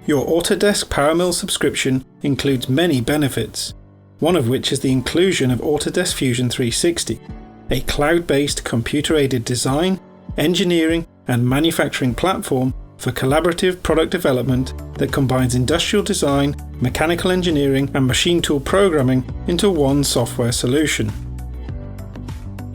Your Autodesk PowerMill subscription includes many benefits, one of which is the inclusion of Autodesk Fusion 360, a cloud-based computer-aided design, engineering and manufacturing platform for collaborative product development that combines industrial design, mechanical engineering and machine tool programming into one software solution.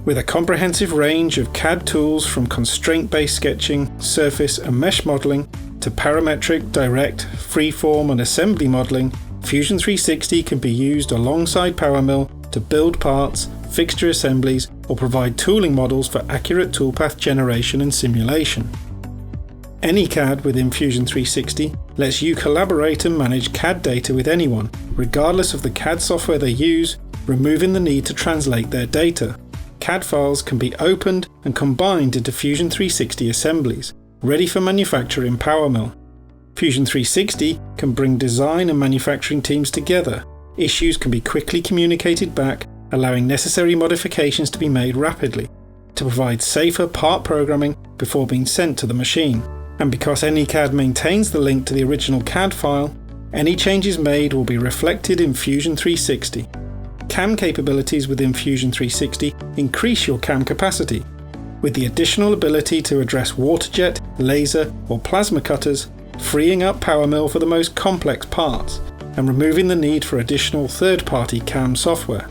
With a comprehensive range of CAD tools from constraint-based sketching, surface and mesh modeling to parametric, direct, freeform and assembly modeling, Fusion 360 can be used alongside PowerMill to build parts, fixture assemblies or provide tooling models for accurate toolpath generation and simulation. Any CAD within Fusion 360 lets you collaborate and manage CAD data with anyone, regardless of the CAD software they use, removing the need to translate their data. CAD files can be opened and combined into Fusion 360 assemblies, ready for manufacture in PowerMill. Fusion 360 can bring design and manufacturing teams together. Issues can be quickly communicated back, allowing necessary modifications to be made rapidly, to provide safer part programming before being sent to the machine. And because any CAD maintains the link to the original CAD file, any changes made will be reflected in Fusion 360. CAM capabilities within Fusion 360 increase your CAM capacity, with the additional ability to address waterjet, laser or plasma cutters, freeing up PowerMill for the most complex parts and removing the need for additional third-party CAM software.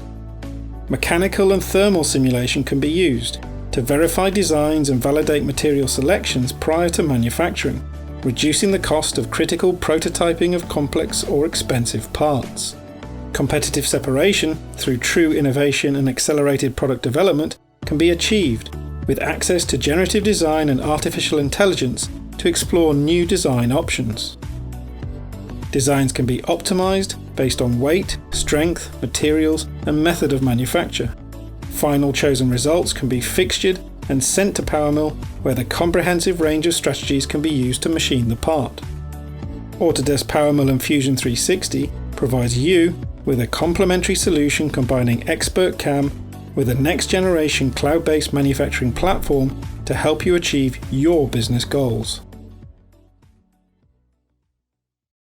Mechanical and thermal simulation can be used to verify designs and validate material selections prior to manufacturing, reducing the cost of critical prototyping of complex or expensive parts. Competitive separation through true innovation and accelerated product development can be achieved with access to generative design and artificial intelligence to explore new design options. Designs can be optimized based on weight, strength, materials, and method of manufacture. Final chosen results can be fixtured and sent to PowerMill, where the comprehensive range of strategies can be used to machine the part. Autodesk PowerMill and Fusion 360 provides you with a complementary solution combining expert CAM with a next-generation cloud-based manufacturing platform to help you achieve your business goals.